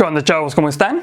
¿Qué onda, chavos? ¿Cómo están?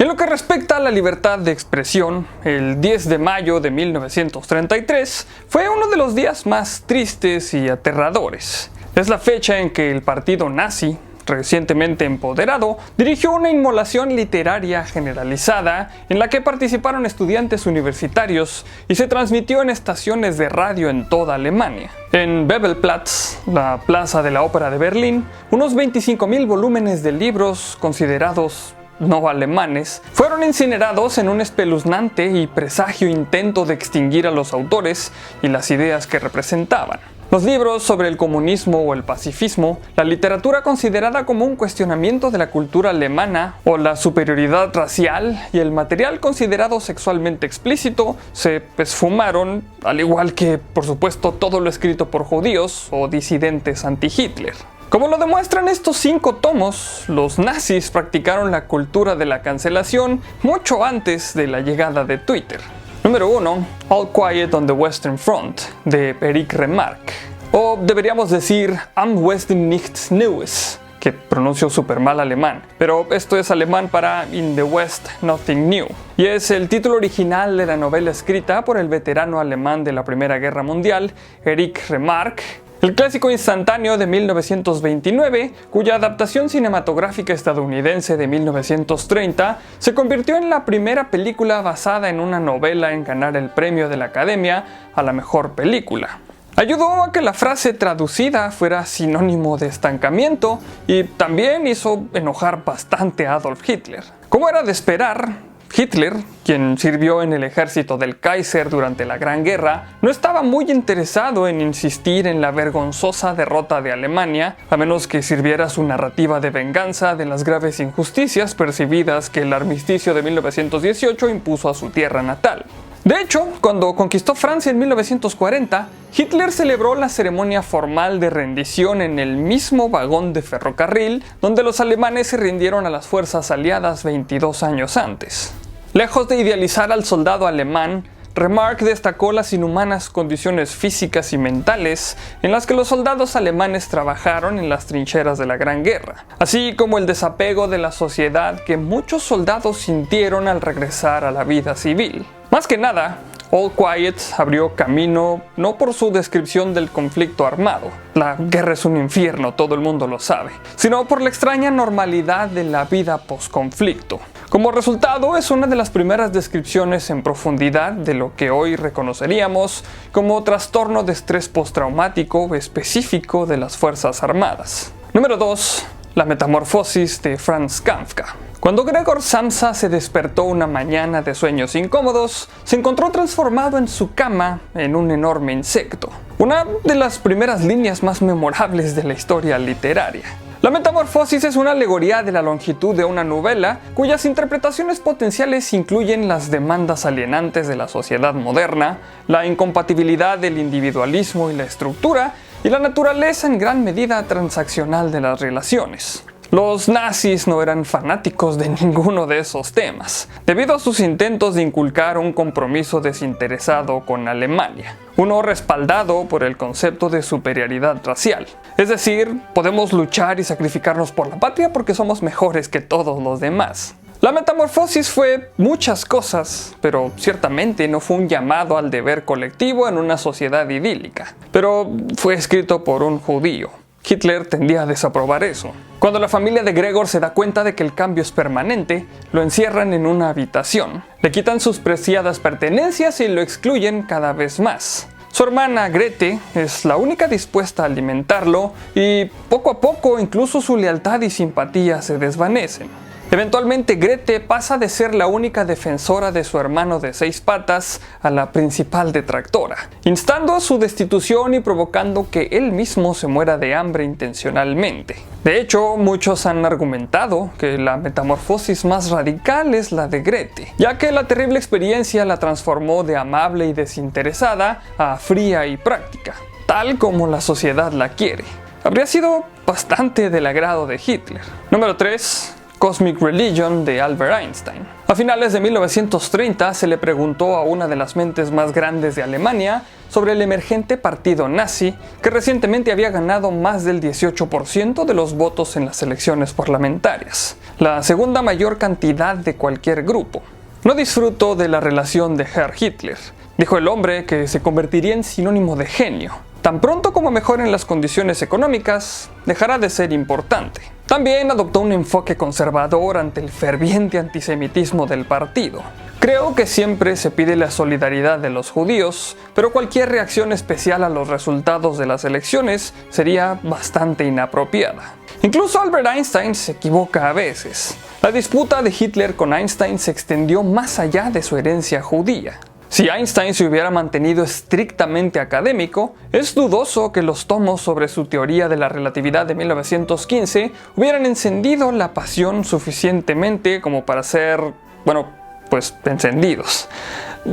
En lo que respecta a la libertad de expresión, el 10 de mayo de 1933 fue uno de los días más tristes y aterradores. Es la fecha en que el partido nazi, recientemente empoderado, dirigió una inmolación literaria generalizada en la que participaron estudiantes universitarios y se transmitió en estaciones de radio en toda Alemania. En Bebelplatz, la plaza de la ópera de Berlín, unos 25.000 volúmenes de libros considerados no alemanes fueron incinerados en un espeluznante y presagio intento de extinguir a los autores y las ideas que representaban. Los libros sobre el comunismo o el pacifismo, la literatura considerada como un cuestionamiento de la cultura alemana o la superioridad racial y el material considerado sexualmente explícito se esfumaron, al igual que, por supuesto, todo lo escrito por judíos o disidentes anti-Hitler. Como lo demuestran estos 5 tomos, los nazis practicaron la cultura de la cancelación mucho antes de la llegada de Twitter. Número 1. All Quiet on the Western Front, de Erich Remarque. O deberíamos decir Am Westen nichts Neues, que pronuncio súper mal alemán, pero esto es alemán para In the West Nothing New. Y es el título original de la novela escrita por el veterano alemán de la Primera Guerra Mundial, Erich Remarque. El clásico instantáneo de 1929, cuya adaptación cinematográfica estadounidense de 1930 se convirtió en la primera película basada en una novela en ganar el premio de la Academia a la mejor película. Ayudó a que la frase traducida fuera sinónimo de estancamiento y también hizo enojar bastante a Adolf Hitler. Como era de esperar, Hitler, quien sirvió en el ejército del Kaiser durante la Gran Guerra, no estaba muy interesado en insistir en la vergonzosa derrota de Alemania, a menos que sirviera su narrativa de venganza de las graves injusticias percibidas que el armisticio de 1918 impuso a su tierra natal. De hecho, cuando conquistó Francia en 1940, Hitler celebró la ceremonia formal de rendición en el mismo vagón de ferrocarril donde los alemanes se rindieron a las fuerzas aliadas 22 años antes. Lejos de idealizar al soldado alemán, Remarque destacó las inhumanas condiciones físicas y mentales en las que los soldados alemanes trabajaron en las trincheras de la Gran Guerra, así como el desapego de la sociedad que muchos soldados sintieron al regresar a la vida civil. Más que nada, All Quiet abrió camino no por su descripción del conflicto armado, la guerra es un infierno, todo el mundo lo sabe, sino por la extraña normalidad de la vida post-conflicto. Como resultado, es una de las primeras descripciones en profundidad de lo que hoy reconoceríamos como trastorno de estrés postraumático específico de las Fuerzas Armadas. Número 2. La metamorfosis de Franz Kafka. Cuando Gregor Samsa se despertó una mañana de sueños incómodos, se encontró transformado en su cama en un enorme insecto. Una de las primeras líneas más memorables de la historia literaria. La metamorfosis es una alegoría de la longitud de una novela cuyas interpretaciones potenciales incluyen las demandas alienantes de la sociedad moderna, la incompatibilidad del individualismo y la estructura, y la naturaleza en gran medida transaccional de las relaciones. Los nazis no eran fanáticos de ninguno de esos temas, debido a sus intentos de inculcar un compromiso desinteresado con Alemania, uno respaldado por el concepto de superioridad racial. Es decir, podemos luchar y sacrificarnos por la patria porque somos mejores que todos los demás. La metamorfosis fue muchas cosas, pero ciertamente no fue un llamado al deber colectivo en una sociedad idílica, pero fue escrito por un judío. Hitler tendía a desaprobar eso. Cuando la familia de Gregor se da cuenta de que el cambio es permanente, lo encierran en una habitación, le quitan sus preciadas pertenencias y lo excluyen cada vez más. Su hermana Grete es la única dispuesta a alimentarlo y poco a poco incluso su lealtad y simpatía se desvanecen. Eventualmente Grete pasa de ser la única defensora de su hermano de 6 patas a la principal detractora, instando a su destitución y provocando que él mismo se muera de hambre intencionalmente. De hecho, muchos han argumentado que la metamorfosis más radical es la de Grete, ya que la terrible experiencia la transformó de amable y desinteresada a fría y práctica, tal como la sociedad la quiere. Habría sido bastante del agrado de Hitler. Número 3. Cosmic Religion de Albert Einstein. A finales de 1930 se le preguntó a una de las mentes más grandes de Alemania sobre el emergente partido nazi, que recientemente había ganado más del 18% de los votos en las elecciones parlamentarias, la segunda mayor cantidad de cualquier grupo. No disfruto de la relación de Herr Hitler, dijo el hombre que se convertiría en sinónimo de genio. Tan pronto como mejoren las condiciones económicas, dejará de ser importante. También adoptó un enfoque conservador ante el ferviente antisemitismo del partido. Creo que siempre se pide la solidaridad de los judíos, pero cualquier reacción especial a los resultados de las elecciones sería bastante inapropiada. Incluso Albert Einstein se equivoca a veces. La disputa de Hitler con Einstein se extendió más allá de su herencia judía. Si Einstein se hubiera mantenido estrictamente académico, es dudoso que los tomos sobre su teoría de la relatividad de 1915 hubieran encendido la pasión suficientemente como para ser, encendidos.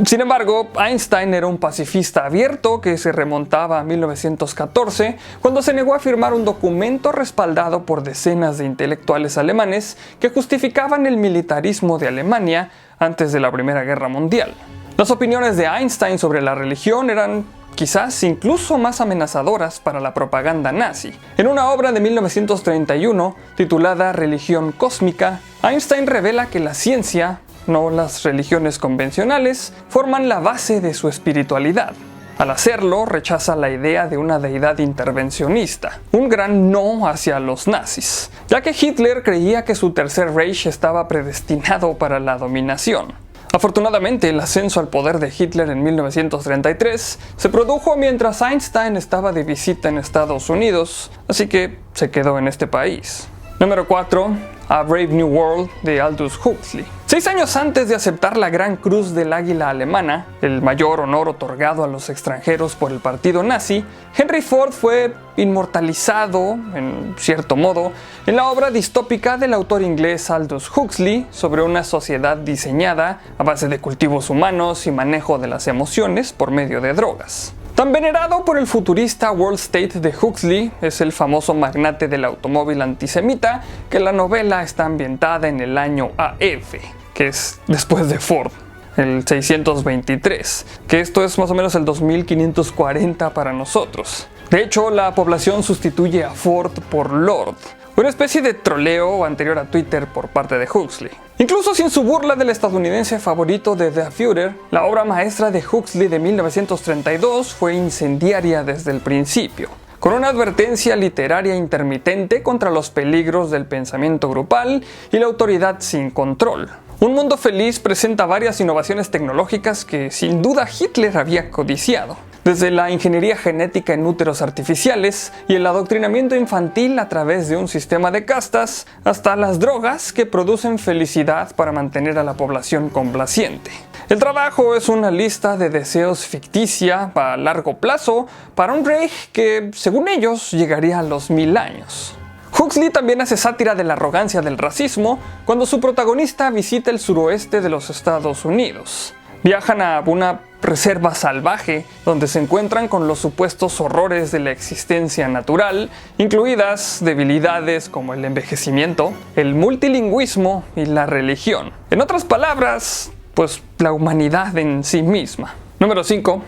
Sin embargo, Einstein era un pacifista abierto que se remontaba a 1914, cuando se negó a firmar un documento respaldado por decenas de intelectuales alemanes que justificaban el militarismo de Alemania antes de la Primera Guerra Mundial. Las opiniones de Einstein sobre la religión eran quizás incluso más amenazadoras para la propaganda nazi. En una obra de 1931 titulada Religión Cósmica, Einstein revela que la ciencia, no las religiones convencionales, forman la base de su espiritualidad. Al hacerlo, rechaza la idea de una deidad intervencionista, un gran no hacia los nazis, ya que Hitler creía que su Tercer Reich estaba predestinado para la dominación. Afortunadamente, el ascenso al poder de Hitler en 1933 se produjo mientras Einstein estaba de visita en Estados Unidos, así que se quedó en este país. Número 4. A Brave New World de Aldous Huxley. 6 años antes de aceptar la Gran Cruz del Águila Alemana, el mayor honor otorgado a los extranjeros por el partido nazi, Henry Ford fue inmortalizado, en cierto modo, en la obra distópica del autor inglés Aldous Huxley sobre una sociedad diseñada a base de cultivos humanos y manejo de las emociones por medio de drogas. Tan venerado por el futurista World State de Huxley es el famoso magnate del automóvil antisemita que la novela está ambientada en el año AF, que es después de Ford, el 623, que esto es más o menos el 2540 para nosotros. De hecho, la población sustituye a Ford por Lord, una especie de troleo anterior a Twitter por parte de Huxley. Incluso sin su burla del estadounidense favorito de Der Führer, la obra maestra de Huxley de 1932 fue incendiaria desde el principio, con una advertencia literaria intermitente contra los peligros del pensamiento grupal y la autoridad sin control. Un Mundo Feliz presenta varias innovaciones tecnológicas que sin duda Hitler había codiciado, desde la ingeniería genética en úteros artificiales y el adoctrinamiento infantil a través de un sistema de castas, hasta las drogas que producen felicidad para mantener a la población complaciente. El trabajo es una lista de deseos ficticia a largo plazo para un Reich que, según ellos, llegaría a los 1000 años. Huxley también hace sátira de la arrogancia del racismo cuando su protagonista visita el suroeste de los Estados Unidos. Viajan a una reserva salvaje donde se encuentran con los supuestos horrores de la existencia natural, incluidas debilidades como el envejecimiento, el multilingüismo y la religión. En otras palabras, la humanidad en sí misma. Número 5.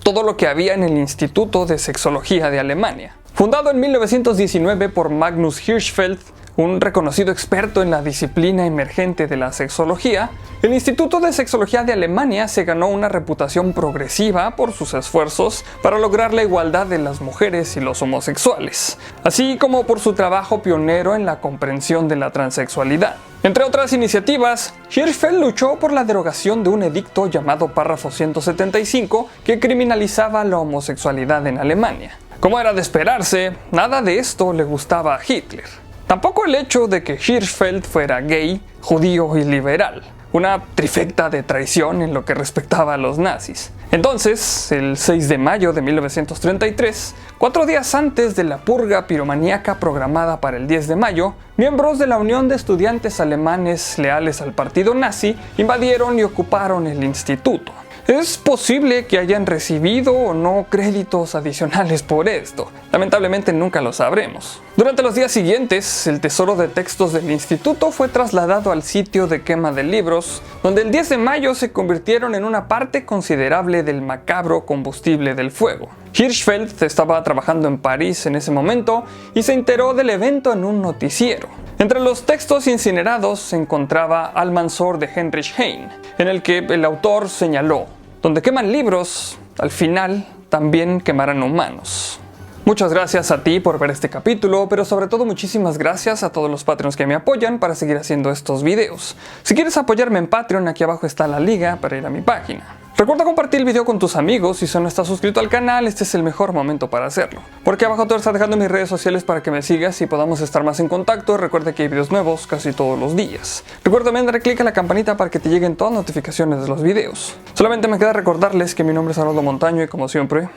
Todo lo que había en el Instituto de Sexología de Alemania. Fundado en 1919 por Magnus Hirschfeld, un reconocido experto en la disciplina emergente de la sexología, el Instituto de Sexología de Alemania se ganó una reputación progresiva por sus esfuerzos para lograr la igualdad de las mujeres y los homosexuales, así como por su trabajo pionero en la comprensión de la transexualidad. Entre otras iniciativas, Hirschfeld luchó por la derogación de un edicto llamado Párrafo 175 que criminalizaba la homosexualidad en Alemania. Como era de esperarse, nada de esto le gustaba a Hitler. Tampoco el hecho de que Hirschfeld fuera gay, judío y liberal, una trifecta de traición en lo que respectaba a los nazis. Entonces, el 6 de mayo de 1933, 4 días antes de la purga piromaníaca programada para el 10 de mayo, miembros de la Unión de Estudiantes Alemanes leales al partido nazi invadieron y ocuparon el instituto. Es posible que hayan recibido o no créditos adicionales por esto. Lamentablemente nunca lo sabremos. Durante los días siguientes, el tesoro de textos del instituto fue trasladado al sitio de quema de libros, donde el 10 de mayo se convirtieron en una parte considerable del macabro combustible del fuego. Hirschfeld estaba trabajando en París en ese momento y se enteró del evento en un noticiero. Entre los textos incinerados se encontraba Almanzor de Heinrich Heine, en el que el autor señaló: donde queman libros, al final también quemarán humanos. Muchas gracias a ti por ver este capítulo, pero sobre todo muchísimas gracias a todos los Patreons que me apoyan para seguir haciendo estos videos. Si quieres apoyarme en Patreon, aquí abajo está la liga para ir a mi página. Recuerda compartir el video con tus amigos. Si no estás suscrito al canal, este es el mejor momento para hacerlo. Porque abajo te voy a estar dejando mis redes sociales para que me sigas y podamos estar más en contacto. Recuerda que hay videos nuevos casi todos los días. Recuerda también darle click a la campanita para que te lleguen todas las notificaciones de los videos. Solamente me queda recordarles que mi nombre es Haroldo Montaño y como siempre,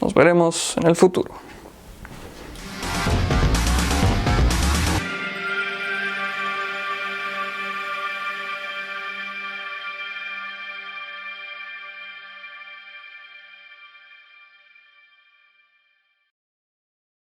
nos veremos en el futuro.